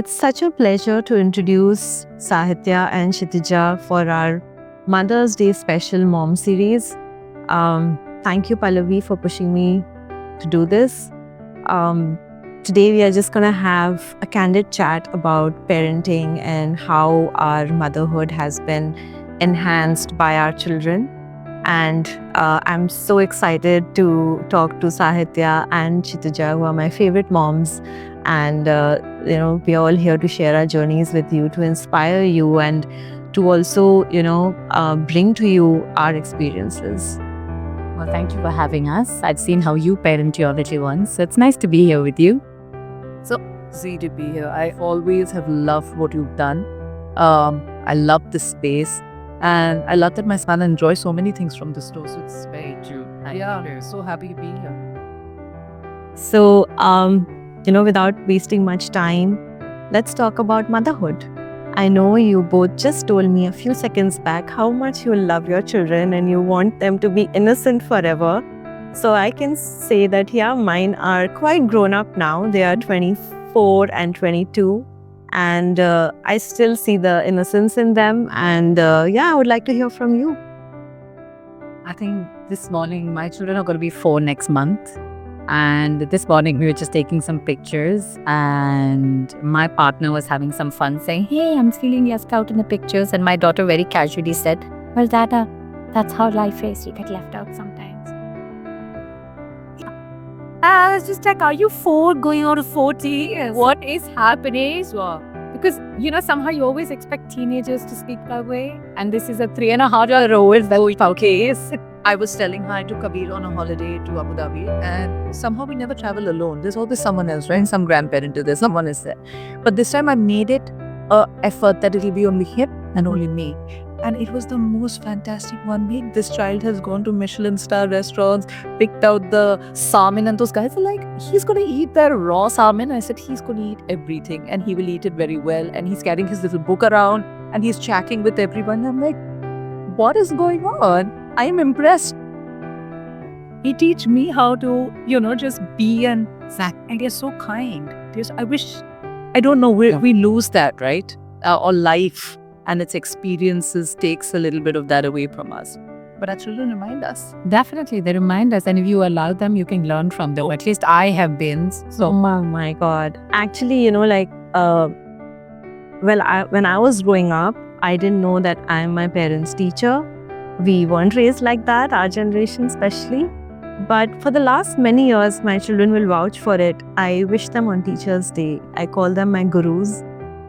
It's such a pleasure to introduce Sahithya and Shitija for our Mother's Day special mom series. Thank you, Pallavi, for pushing me to do this. Today, we are just going to have a candid chat about parenting and how our motherhood has been enhanced by our children. And I'm so excited to talk to Sahithya and Shitija, who are my favorite moms. And, we're all here to share our journeys with you, to inspire you, and to also, bring to you our experiences. Well, thank you for having us. I've seen how you parent your little ones, so it's nice to be here with you. So easy to be here. I always have loved what you've done. I love this space, and I love that my son enjoys so many things from the store. So it's very true. So happy to be here. So, without wasting much time, let's talk about motherhood. I know you both just told me a few seconds back how much you love your children and you want them to be innocent forever. So I can say that, mine are quite grown up now. They are 24 and 22. And I still see the innocence in them. And I would like to hear from you. I think this morning, my children are going to be 4 next month. And this morning, we were just taking some pictures. And my partner was having some fun saying, "Hey, I'm feeling left out in the pictures." And my daughter very casually said, "Well, Dada, that's how life is. You get left out sometimes." I was just like, are you 4 going on to 40? What is happening? Because, somehow you always expect teenagers to speak that way. And this is a 3.5-year-old that case. I was telling hi to Kabir on a holiday to Abu Dhabi, and somehow we never travel alone. There's always someone else, right? Some grandparent is there, someone is there. But this time I made it an effort that it'll be only him and only me. And it was the most fantastic one week. This child has gone to Michelin star restaurants, picked out the salmon, and those guys are like, he's going to eat that raw salmon. I said, he's going to eat everything and he will eat it very well. And he's carrying his little book around and he's chatting with everyone. I'm like, what is going on? I am impressed. He teach me how to, just be and they're so kind. I don't know, we lose that, right? Or life and its experiences takes a little bit of that away from us. But our children remind us. Definitely, they remind us. And if you allow them, you can learn from them. At least I have been. So, oh my God. Actually, when I was growing up, I didn't know that I'm my parents' teacher. We weren't raised like that, our generation especially. But for the last many years, my children will vouch for it. I wish them on Teachers' Day. I call them my gurus.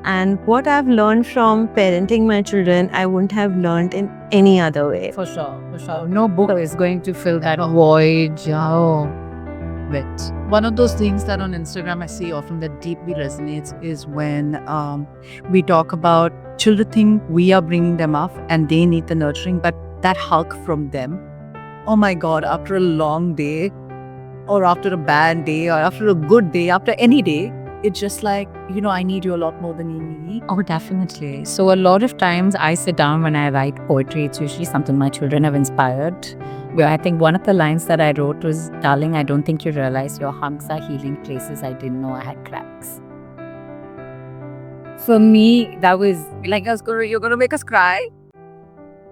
And what I've learned from parenting my children, I wouldn't have learned in any other way. For sure. No book is going to fill that void. With one of those things that on Instagram I see often that deeply resonates is when we talk about children think we are bringing them up and they need the nurturing, but that hug from them, oh my God, after a long day or after a bad day or after a good day, after any day, it's just like, I need you a lot more than you need me. Oh, definitely. So a lot of times I sit down when I write poetry. It's usually something my children have inspired. Where I think one of the lines that I wrote was, "Darling, I don't think you realize your hugs are healing places I didn't know I had cracks." For me, that was like, you're going to make us cry?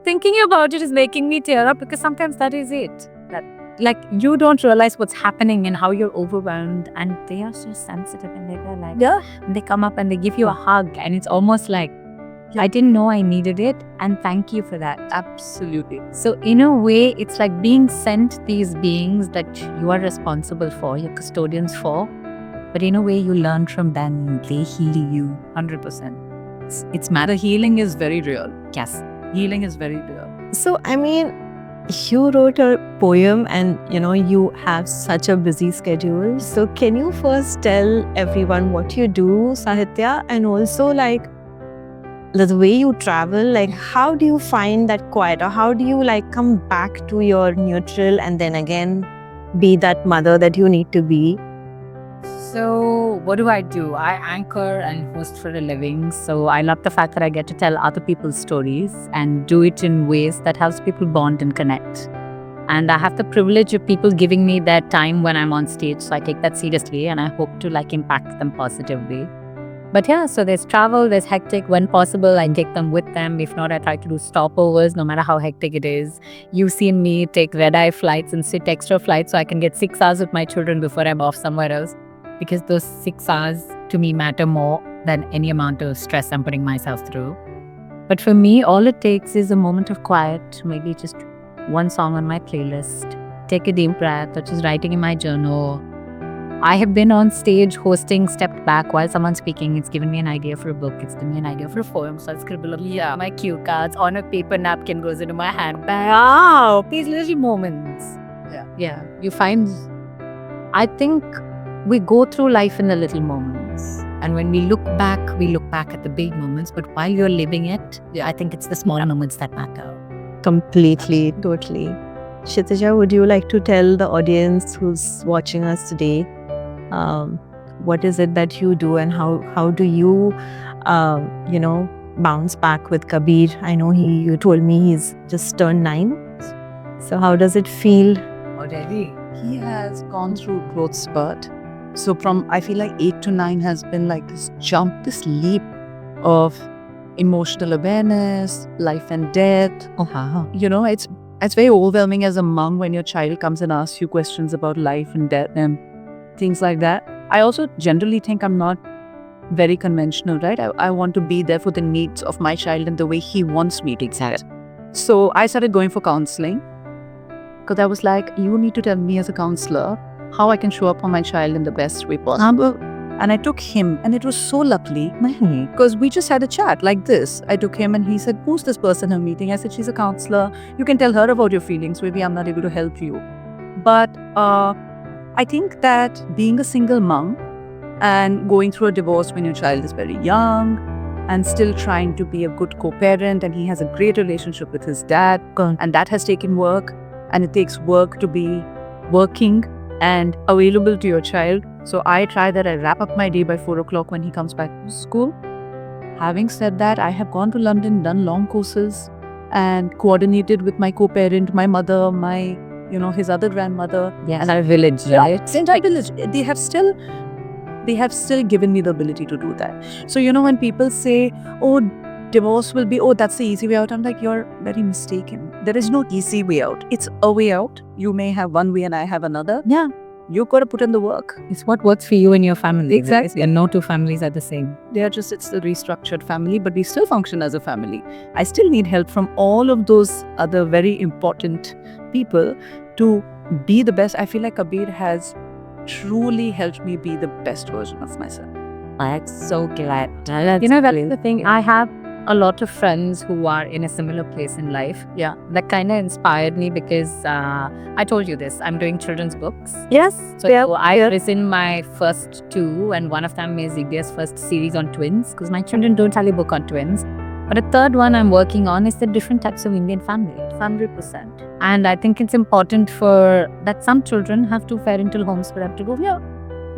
Thinking about it is making me tear up because sometimes that is it. That, you don't realize what's happening and how you're overwhelmed, and they are so sensitive and they're like, and they come up and they give you a hug, and it's almost like, I didn't know I needed it, and thank you for that. Absolutely. So in a way, it's like being sent these beings that you are responsible for, you're custodians for, but in a way you learn from them, they heal you. 100%. It's matter. Healing is very real. Yes. Healing is very real. So, you wrote a poem and, you have such a busy schedule. So can you first tell everyone what you do, Sahithya? And also, the way you travel, how do you find that quiet? Or how do you, come back to your neutral and then again be that mother that you need to be? So what do? I anchor and host for a living. So I love the fact that I get to tell other people's stories and do it in ways that helps people bond and connect. And I have the privilege of people giving me their time when I'm on stage. So I take that seriously and I hope to impact them positively. But yeah, so there's travel, there's hectic. When possible, I take them with them. If not, I try to do stopovers, no matter how hectic it is. You've seen me take red-eye flights and sit extra flights so I can get 6 hours with my children before I'm off somewhere else. Because those 6 hours to me matter more than any amount of stress I'm putting myself through. But for me, all it takes is a moment of quiet, maybe just one song on my playlist, take a deep breath, or just writing in my journal. I have been on stage hosting, stepped back while someone's speaking. It's given me an idea for a book. It's given me an idea for a poem. So I scribble up my cue cards on a paper napkin, goes into my handbag. Wow, these little moments. Yeah. You find, I think we go through life in the little moments. And when we look back at the big moments. But while you're living it, I think it's the small moments that matter. Completely, totally. Shitija, would you like to tell the audience who's watching us today, what is it that you do and how do you, bounce back with Kabir? I know you told me he's just turned 9. So how does it feel? Already, he has gone through growth spurt. So from, I feel like 8 to 9 has been like this jump, this leap of emotional awareness, life and death. It's very overwhelming as a mom when your child comes and asks you questions about life and death and things like that. I also generally think I'm not very conventional, right? I want to be there for the needs of my child in the way he wants me to. Exactly. So I started going for counseling because I was like, you need to tell me as a counselor how I can show up for my child in the best way possible. And I took him, and it was so lovely because we just had a chat like this. I took him and he said, who's this person I'm meeting? I said, she's a counselor. You can tell her about your feelings. Maybe I'm not able to help you. But I think that being a single mom and going through a divorce when your child is very young and still trying to be a good co-parent, and he has a great relationship with his dad, and that has taken work, and it takes work to be working and available to your child. So I try that I wrap up my day by 4 o'clock when he comes back to school. Having said that, I have gone to London, done long courses and coordinated with my co-parent, my mother, my, his other grandmother. Yes. And our village, right? It's entire village. They have still given me the ability to do that. So, when people say, oh, divorce will be, oh, that's the easy way out. I'm like, you're very mistaken. There is no easy way out. It's a way out. You may have one way and I have another. Yeah. You've got to put in the work. It's what works for you and your family. Exactly. And no two families are the same. It's a restructured family, but we still function as a family. I still need help from all of those other very important people to be the best. I feel like Kabir has truly helped me be the best version of myself. I'm so glad. That's the thing. I have a lot of friends who are in a similar place in life. Yeah. That kind of inspired me because I told you this. I'm doing children's books. Yes. So I've written my first 2, and one of them is Igya's first series on twins, because my children don't tell a book on twins. But a third one I'm working on is the different types of Indian family. 100%. And I think it's important that some children have 2 parental homes for them to go here.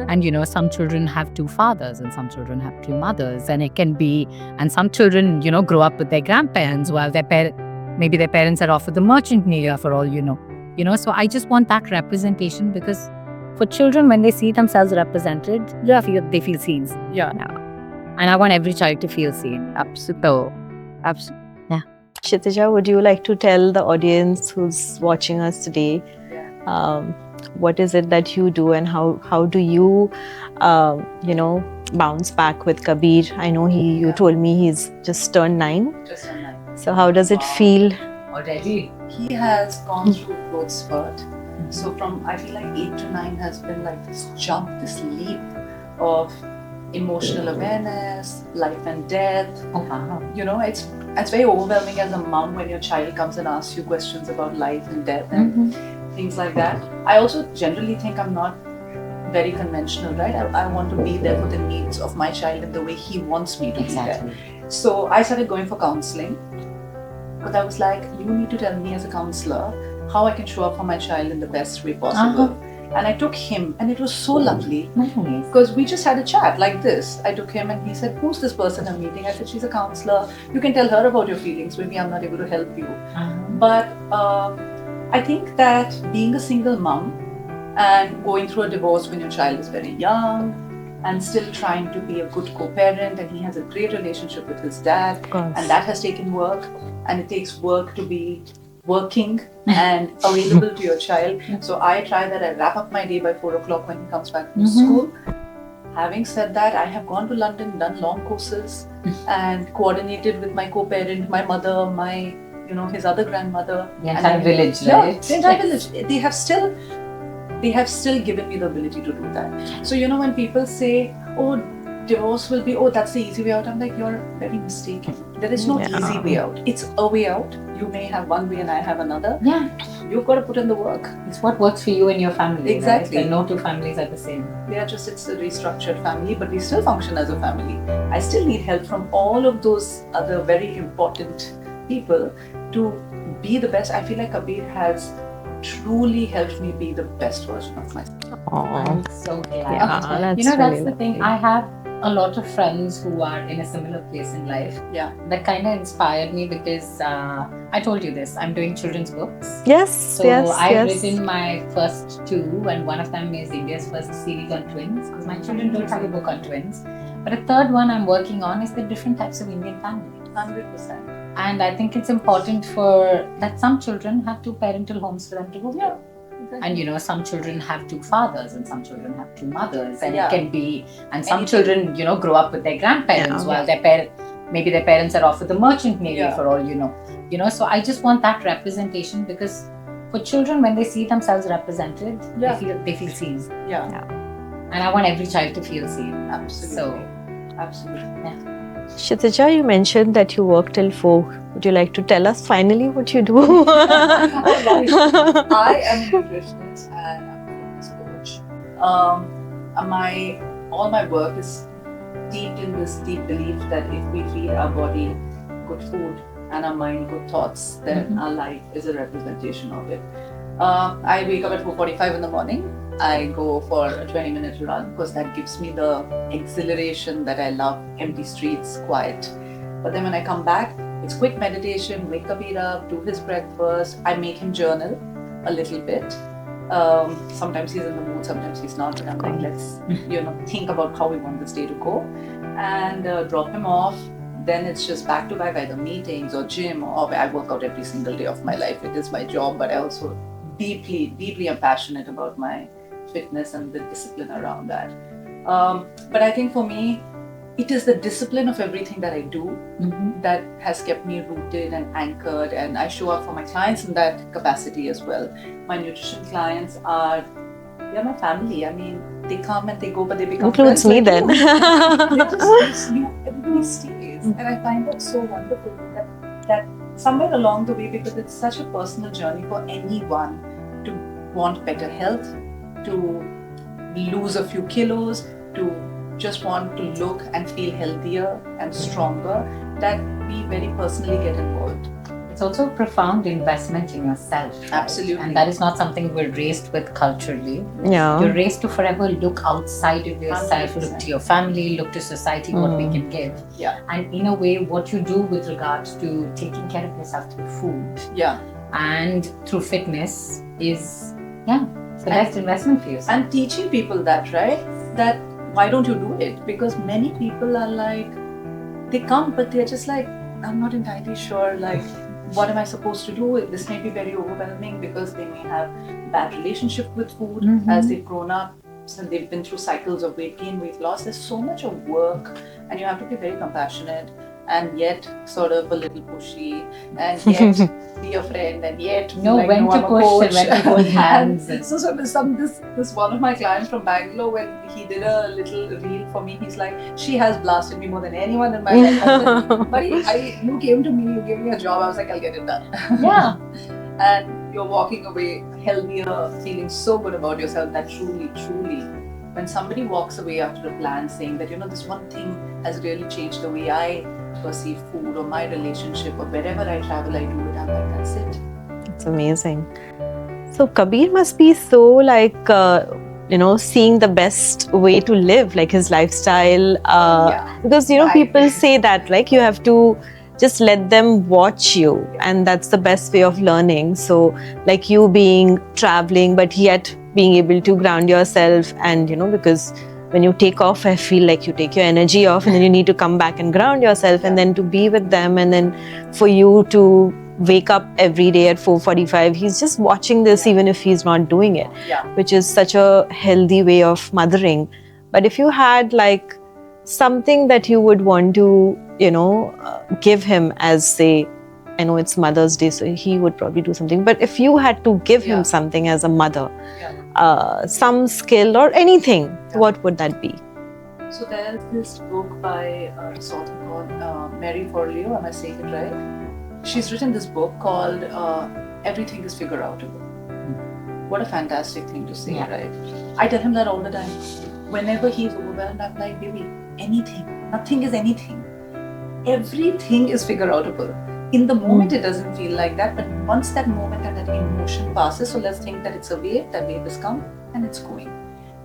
And some children have 2 fathers and some children have 2 mothers, and it can be, and some children, grow up with their grandparents while maybe their parents are off at the merchant navy for all you know. So I just want that representation, because for children, when they see themselves represented, they feel seen. Yeah. And I want every child to feel seen. Absolutely. Yeah. Shitija, would you like to tell the audience who's watching us today, what is it that you do and how do you, bounce back with Kabir? I know you told me he's just turned 9. Just turned 9. So how does it feel? Already, he has gone through growth spurt. So from, I feel like 8 to 9 has been like this jump, this leap of emotional awareness, life and death. It's very overwhelming as a mom when your child comes and asks you questions about life and death and things like that. I also generally think I'm not very conventional, right? I want to be there for the needs of my child in the way he wants me to be there. So I started going for counseling because I was like, you need to tell me as a counselor how I can show up for my child in the best way possible. And I took him, and it was so lovely because we just had a chat like this. I took him and he said, who's this person I'm meeting? I said, she's a counselor. You can tell her about your feelings. Maybe I'm not able to help you. But I think that being a single mom and going through a divorce when your child is very young and still trying to be a good co-parent, and he has a great relationship with his dad, Of course. and that has taken work, and it takes work to be working and available to your child. So I try that. I wrap up my day by 4 o'clock when he comes back from school. Having said that, I have gone to London, done long courses, and coordinated with my co-parent, my mother, my his other grandmother. The entire village, right? The entire village. They have still given me the ability to do that. So when people say, "Oh, divorce will be, that's the easy way out," I'm like, you're very mistaken. There is no easy way out. It's a way out. You may have one way and I have another. Yeah. You've got to put in the work. It's what works for you and your family. Exactly. Right? And no two families are the same. It's a restructured family, but we still function as a family. I still need help from all of those other very important people to be the best. I feel like Kabir has truly helped me be the best version of myself. I'm so glad. Yeah, that's that's really the thing. lovely. I have a lot of friends who are in a similar place in life. Yeah. That kind of inspired me because I told you this. I'm doing children's books. Yes, So I've written my first 2, and one of them is India's first series on twins, because my children don't have a book on twins. But a third one I'm working on is the different types of Indian families. 100%. And I think it's important that some children have 2 parental homes for them to go to. Yeah. Exactly. And some children have 2 fathers and some children have 2 mothers, and Yeah. it can be, and some Anything. children grow up with their grandparents Yeah. while maybe their parents are off with the merchant navy, Yeah. for all you know. So I just want that representation, because for children, when they see themselves represented, Yeah. they feel seen, Yeah. and I want every child to feel seen. Absolutely. Absolutely. Shitija, you mentioned that you work till 4. Would you like to tell us finally what you do? I am a nutritionist and I'm a fitness coach. All my work is steeped in this deep belief that if we feed our body good food and our mind good thoughts, then our life is a representation of it. I wake up at 4:45 in the morning. I go for a 20-minute run because that gives me the exhilaration that I love. Empty streets, quiet. But then when I come back, it's quick meditation, wake Kabir up, do his breakfast. I make him journal a little bit. Sometimes he's in the mood, sometimes he's not. And I'm like, let's think about how we want this day to go, and drop him off. Then it's just back to back, either meetings or gym, or I work out every single day of my life. It is my job, but I also deeply am passionate about my fitness and the discipline around that. But I think for me, it is the discipline of everything that I do that has kept me rooted and anchored, and I show up for my clients in that capacity as well. My nutrition clients they're my family. I mean, they come and they go, but they become Includes friends me like then. you. Everybody stays, and I find that so wonderful that somewhere along the way, because it's such a personal journey for anyone to want better health, to lose a few kilos, to just want to look and feel healthier and stronger, that we very personally get involved. It's also a profound investment in yourself. Right? Absolutely. And that is not something we're raised with culturally. Yeah. You're raised to forever look outside of yourself, 100%. look to your family, look to society, what we can give. Yeah. And in a way, what you do with regards to taking care of yourself through food Yeah. and through fitness is, it's the best investment for yourself. And teaching people that, right? That why don't you do it? Because many people are like, they come, but they're just like, I'm not entirely sure, like, what am I supposed to do? This may be very overwhelming because they may have bad relationship with food as they've grown up, and they've been through cycles of weight gain, weight loss. There's so much of work, and you have to be very compassionate, and yet sort of a little pushy, and yet be a friend, and yet know like, when no, to I'm a push coach. and when to hold hands. And so this one of my clients from Bangalore, when he did a little reel for me, he's like, she has blasted me more than anyone in my life. I said, buddy, you came to me, you gave me a job. I was like, I'll get it done. Yeah. And you're walking away healthier, feeling so good about yourself that truly, when somebody walks away after a plan saying that, this one thing has really changed the way I perceive food or my relationship, or wherever I travel, I do it, I'm like, that's it. It's amazing. So Kabir must be so like, seeing the best way to live, like his lifestyle. Because, people say that, like, you have to just let them watch you, and that's the best way of learning. So, like you being traveling, but yet being able to ground yourself, and, because when you take off, I feel like you take your energy off and then you need to come back and ground yourself and then to be with them, and then for you to wake up every day at 4:45. He's just watching this even if he's not doing it, which is such a healthy way of mothering. But if you had like something that you would want to, give him as, say, I know it's Mother's Day, so he would probably do something. But if you had to give him something as a mother, some skill or anything, what would that be? So there's this book by this author called Mary Forleo, am I saying it right? She's written this book called Everything is Figure Outable. What a fantastic thing to say, right? I tell him that all the time. Whenever he's overwhelmed, I'm like, baby, anything, nothing is anything. Everything is figure outable. In the moment, it doesn't feel like that, but once that moment and that emotion passes, so let's think that it's a wave, that wave has come and it's going.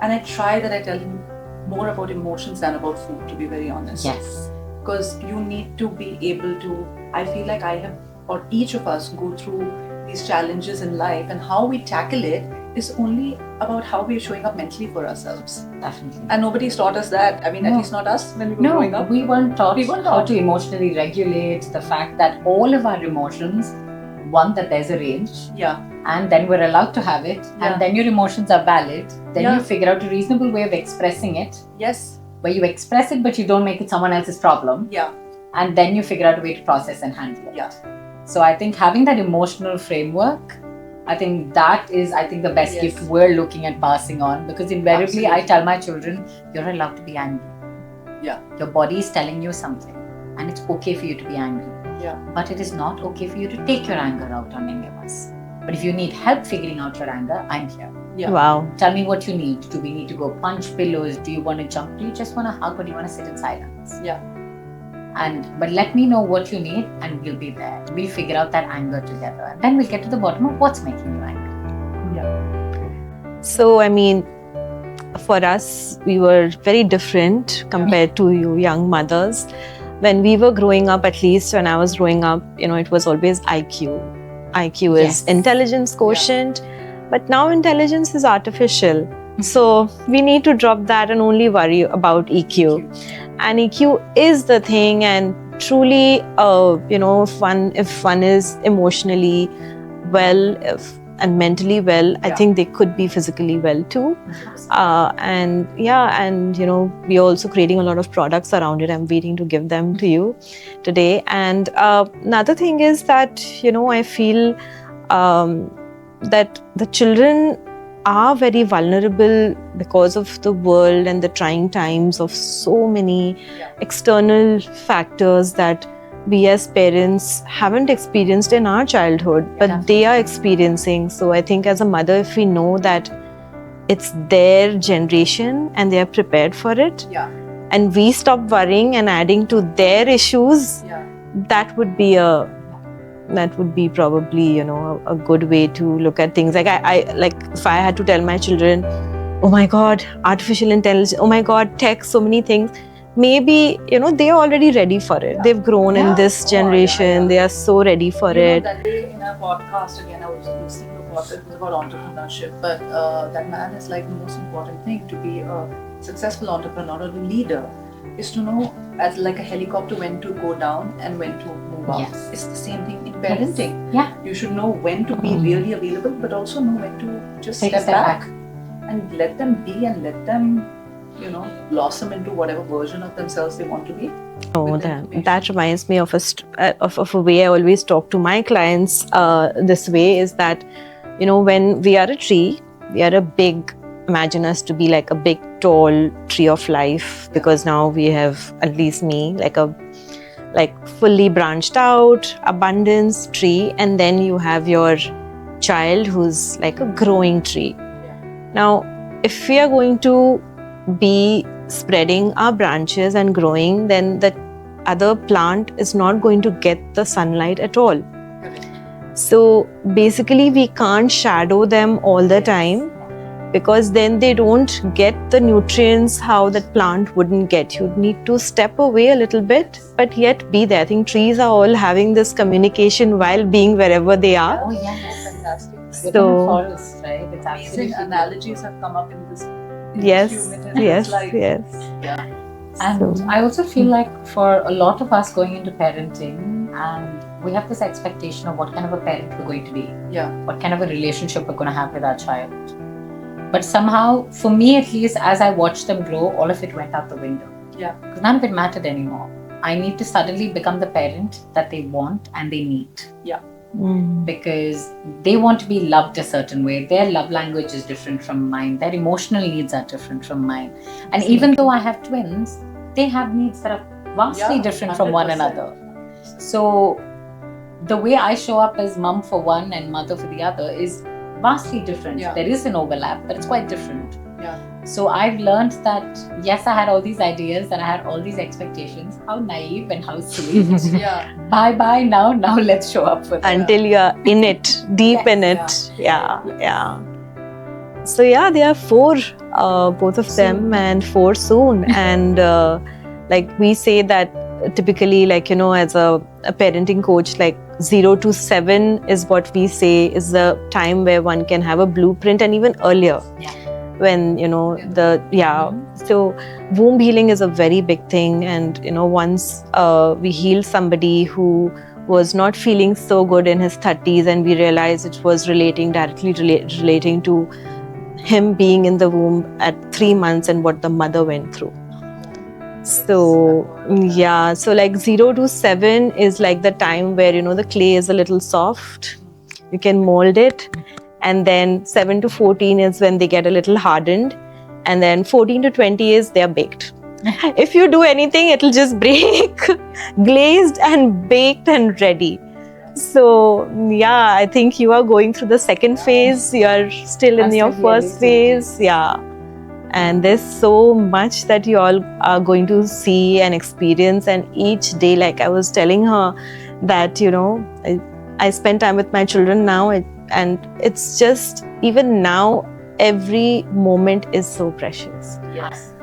And I try that I tell him more about emotions than about food, to be very honest. Yes. Because you need to be able to, I feel like I have, or each of us go through these challenges in life, and how we tackle it is only about how we are showing up mentally for ourselves. Definitely. And nobody's taught us that. I mean, at least not us when we were growing up. We weren't taught how to emotionally regulate, the fact that all of our emotions, one, that there's a range. Yeah. And then we're allowed to have it. And then your emotions are valid. Then you figure out a reasonable way of expressing it. Yes. Where you express it, but you don't make it someone else's problem. Yeah. And then you figure out a way to process and handle it. Yeah. So I think having that emotional framework, I think that is, the best gift we're looking at passing on, because invariably I tell my children, you're allowed to be angry. Yeah. Your body is telling you something and it's okay for you to be angry. Yeah. But it is not okay for you to take your anger out on any of us. But if you need help figuring out your anger, I'm here. Yeah. Wow. Tell me what you need. Do we need to go punch pillows? Do you want to jump? Do you just want to hug, or do you want to sit in silence? Yeah. But let me know what you need and we'll be there. We'll figure out that anger together. And then we'll get to the bottom of what's making you angry. Yeah. So, I mean, for us, we were very different compared to you young mothers. When we were growing up, at least when I was growing up, it was always IQ. IQ is intelligence quotient, but now intelligence is artificial. So we need to drop that and only worry about EQ. And EQ is the thing, and truly, if one is emotionally well and mentally well, I think they could be physically well too. And we're also creating a lot of products around it. I'm waiting to give them to you today. And another thing is that, I feel that the children are very vulnerable because of the world and the trying times of so many external factors that we as parents haven't experienced in our childhood, but they are experiencing. So I think as a mother, if we know that it's their generation and they are prepared for it, and we stop worrying and adding to their issues, that would be probably, a good way to look at things. Like if I had to tell my children, oh my God, artificial intelligence, oh my God, tech, so many things, maybe, they are already ready for it. They've grown in this generation. They are so ready for it. That day in our podcast, again, I was listening to a podcast, it was about entrepreneurship, but that man is like the most important thing to be a successful entrepreneur or a leader is to know, as like a helicopter, when to go down and when to move up. Yes. It's the same thing in parenting. Yeah. You should know when to be really available, but also know when to just Take a step back and let them be, and let them, blossom into whatever version of themselves they want to be. Oh, that reminds me of a way I always talk to my clients this way, is that, when we are a tree, we are a big, imagine us to be like a big, tall tree of life, because now we have, at least me, like fully branched out, abundance tree, and then you have your child who's like a growing tree. Now, if we are going to be spreading our branches and growing, then the other plant is not going to get the sunlight at all. So basically, we can't shadow them all the time, because then they don't get the nutrients how that plant wouldn't get. You need to step away a little bit, but yet be there. I think trees are all having this communication while being wherever they are. Oh, yes. Fantastic. So, Forest, right? It's amazing analogies have come up in Yes, consume it and yes, it's like, yes. yeah. And So- I also feel like for a lot of us going into parenting, and we have this expectation of what kind of a parent we're going to be, Yeah. what kind of a relationship we're going to have with our child. But somehow, for me at least, as I watched them grow, all of it went out the window. Yeah. Because none of it mattered anymore. I need to suddenly become the parent that they want and they need. Mm. Because they want to be loved a certain way. Their love language is different from mine. Their emotional needs are different from mine. And even though I have twins, they have needs that are vastly different from one 100%. another. So the way I show up as mum for one and mother for the other is vastly different. Yeah. There is an overlap, but it's quite different. Yeah. So I've learned that, yes, I had all these ideas and I had all these expectations. How naive and how sweet. Yeah. Bye now let's show up for them. Until you're in it, deep Yes, in it. Yeah. So yeah, there are 4, both of them, and 4 soon. And like we say that typically, like, as a parenting coach, like 0 to 7 is what we say is the time where one can have a blueprint, and even earlier. Yeah. When so womb healing is a very big thing, and once we heal somebody who was not feeling so good in his 30s, and we realized it was directly relating to him being in the womb at 3 months and what the mother went through. So so like 0 to 7 is like the time where the clay is a little soft, you can mold it. And then 7 to 14 is when they get a little hardened. And then 14 to 20 is they're baked. If you do anything, it'll just break, glazed and baked and ready. So yeah, I think you are going through the second phase. You are still in your first phase. Yeah. And there's so much that you all are going to see and experience. And each day, like I was telling her that, I spend time with my children now. And it's just, even now, every moment is so precious. Yes,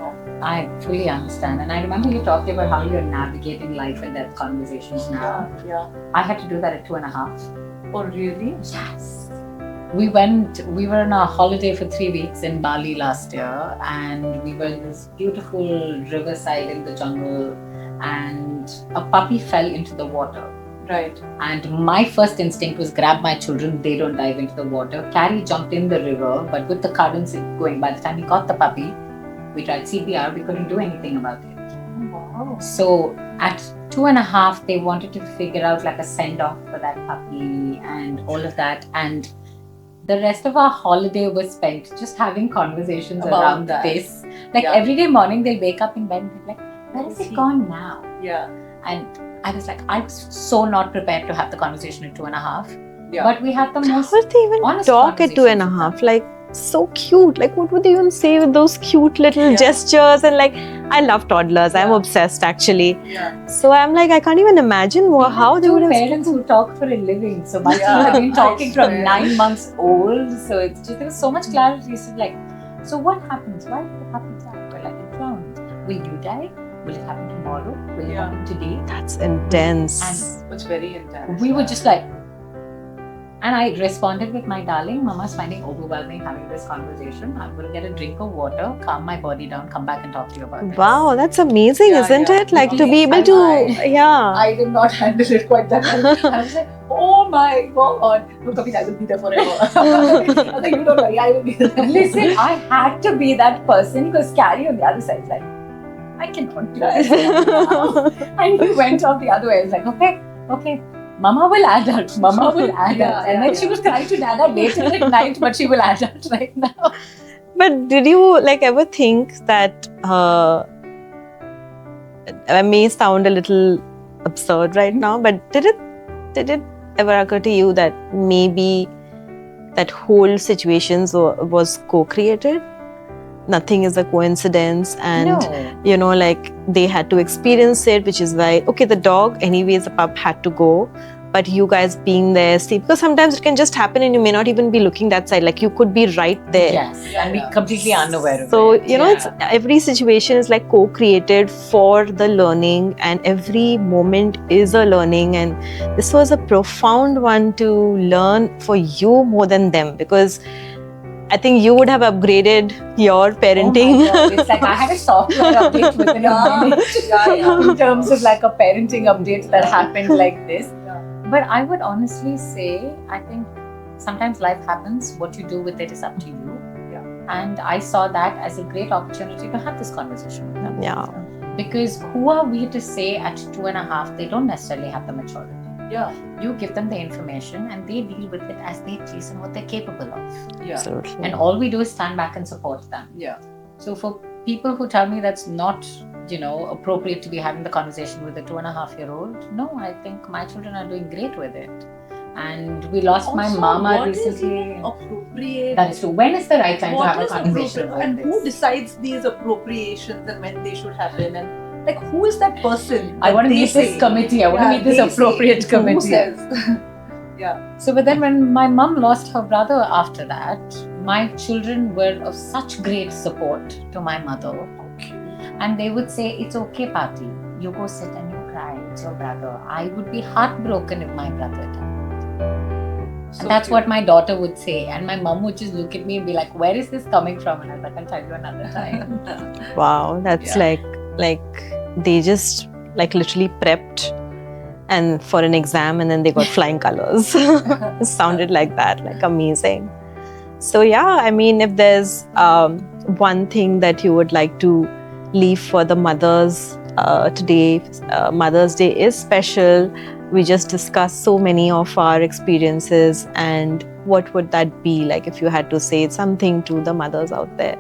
I fully understand. And I remember you talking about how you're navigating life and death conversations now. Yeah. I had to do that at 2.5. Oh, really? Yes. We were on a holiday for 3 weeks in Bali last year, and we were in this beautiful riverside in the jungle, and a puppy fell into the water. Right. And my first instinct was grab my children, they don't dive into the water. Carrie jumped in the river, but with the currents going, by the time we got the puppy, we tried CPR, we couldn't do anything about it. Wow. So at 2.5, they wanted to figure out like a send-off for that puppy and all of that. And the rest of our holiday was spent just having conversations About around that. this. Like every day morning, they'll wake up in bed and be like, where is it gone now? Yeah. And I was like, I was so not prepared to have the conversation at 2.5. Yeah. But we had the How most would they even honest talk at conversations 2.5? with Like, so cute. Like, what would they even say with those cute little gestures? And like, I love toddlers. I'm Yeah. obsessed, actually. Yeah. So I'm like, I can't even imagine how they two would have parents who talk for a living. So my Yeah, children have been talking I from swear. 9 months old. So it's just, there was so much clarity. So like, so what happens? Why did the puppy die? We're like, it drowned. Will you die? Will it happen tomorrow? Will it happen today? That's intense. It's very intense. We were just like, and I responded with my darling, Mama's finding overwhelming having this conversation. I'm going to get a drink of water, calm my body down, come back and talk to you about it. Wow, that's amazing, Yeah, isn't yeah. it? Like, to Yes, be able to, I did not handle it quite that well. I was like, oh my god. Look, Kabir, I will be there forever. I was like, you don't worry, I will be there. Listen, I had to be that person because Carrie on the other side is like, I cannot do this now. And he went off the other way. I was like, okay. Mama will adult. Mama will adult. And then she was trying to dada later at night, but she will adult right now. But did you like ever think that I may sound a little absurd right now, but did it ever occur to you that maybe that whole situation was co-created? Nothing is a coincidence, and No. like they had to experience it, which is why, okay, the dog, anyways, the pup had to go, but you guys being there, see, because sometimes it can just happen and you may not even be looking that side, like you could be right there. Yes, and we completely unaware of So, it. it's every situation is like co-created for the learning, and every moment is a learning. And this was a profound one to learn for you more than them, because I think you would have upgraded your parenting. Oh my God, it's like I had a software update within a minute in terms of like a parenting update that happened like this. But I would honestly say, I think sometimes life happens. What you do with it is up to you. And I saw that as a great opportunity to have this conversation with them. Yeah. Because who are we to say at 2.5 they don't necessarily have the maturity? You give them the information and they deal with it as they please and what they're capable of. Absolutely. And all we do is stand back and support them. So for people who tell me that's not, appropriate to be having the conversation with a 2.5-year-old, no, I think my children are doing great with it. And we lost Also, my mama what is recently. Appropriate. That is true. When is the right time to What have a is conversation appropriate? like And this? who decides these appropriations and when they should happen? And like, who is that person? I want to meet this committee. I want to meet this appropriate committee. Who says? So, but then when my mum lost her brother after that, my children were of such great support to my mother. And they would say, it's okay, Pati. You go sit and you cry. It's your brother. I would be heartbroken if my brother died. And that's what my daughter would say. And my mum would just look at me and be like, where is this coming from? And I was like, I'll tell you another time. Wow, that's like they just like literally prepped and for an exam and then they got flying colors. It sounded like that, like amazing. So yeah, I mean, if there's one thing that you would like to leave for the mothers today, Mother's Day is special. We just discussed so many of our experiences, and what would that be like if you had to say something to the mothers out there?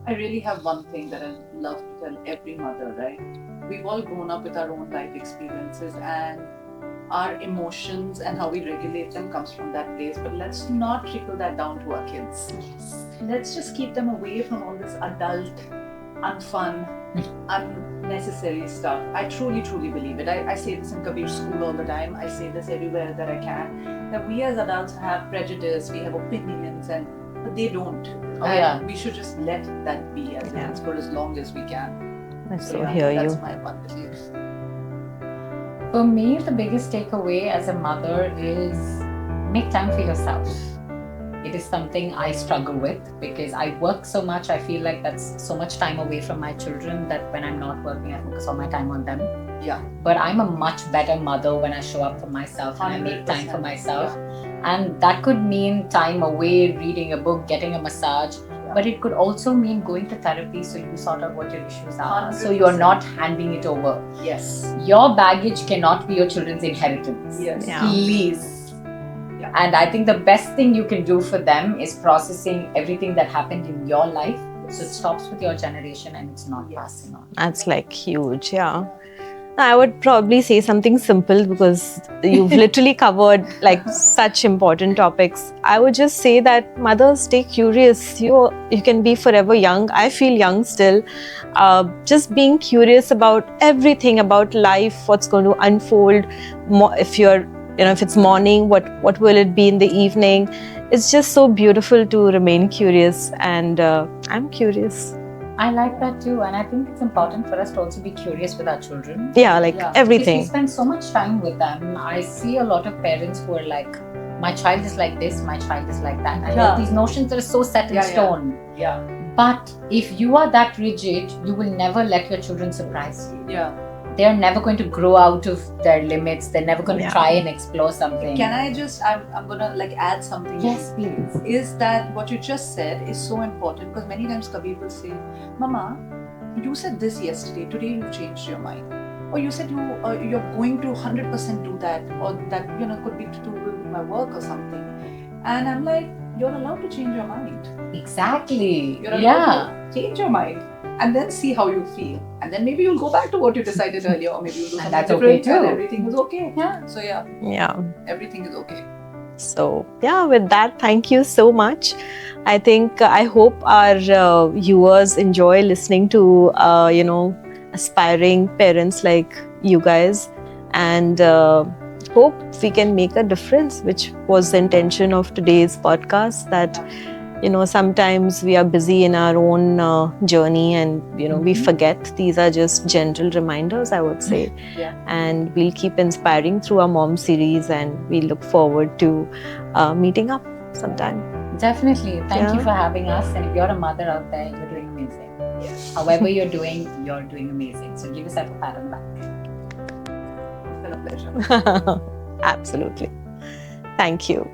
I really have one thing that I love to tell every mother, right? We've all grown up with our own life experiences, and our emotions and how we regulate them comes from that place. But let's not trickle that down to our kids. Let's just keep them away from all this adult, unfun, unnecessary stuff. I truly believe it. I say this in Kabir's school all the time. I say this everywhere that I can. That we as adults have prejudice, we have opinions, but they don't. We should just let that be as it is for as long as we can. That's That's my one belief. For me, the biggest takeaway as a mother is make time for yourself. It is something I struggle with because I work so much. I feel like that's so much time away from my children that when I'm not working, I focus all my time on them. But I'm a much better mother when I show up for myself and I make time for myself. And that could mean time away, reading a book, getting a massage. But it could also mean going to therapy so you sort out what your issues are. 100%. So you're not handing it over. Yes. Your baggage cannot be your children's inheritance. Yes. Yeah. Please. And I think the best thing you can do for them is processing everything that happened in your life. So it stops with your generation and it's not passing on. That's like huge, yeah. I would probably say something simple because you've literally covered like such important topics. I would just say that mothers, stay curious. You can be forever young. I feel young still. Just being curious about everything, about life, what's going to unfold. If it's morning, what will it be in the evening? It's just so beautiful to remain curious, and I'm curious. I like that too, and I think it's important for us to also be curious with our children. Yeah, everything. Because we spend so much time with them. I see a lot of parents who are like, my child is like this, my child is like that. And there are these notions that are so set in stone. But if you are that rigid, you will never let your children surprise you. They're never going to grow out of their limits. They're never going to try and explore something. Can I just, I'm going to add something. Yes, please. Is that what you just said is so important, because many times Kabir will say, Mama, you said this yesterday, today you've changed your mind. Or you said you're going to 100% do that, or that could be to do with my work or something. And I'm like, you're allowed to change your mind. Exactly. You're allowed to change your mind. And then see how you feel. And then maybe you'll go back to what you decided earlier, or maybe you'll do something different, okay too. and everything is okay. So everything is okay. So with that, thank you so much. I hope our viewers enjoy listening to aspiring parents like you guys, and hope we can make a difference, which was the intention of today's podcast. That sometimes we are busy in our own journey, and we forget. These are just gentle reminders, I would say. And we'll keep inspiring through our mom series, and we look forward to meeting up sometime. Definitely. Thank you Yeah. for having us. And if you're a mother out there, you're doing amazing. However you're doing amazing. So give yourself a pat on the back. It's been a pleasure. Absolutely. Thank you.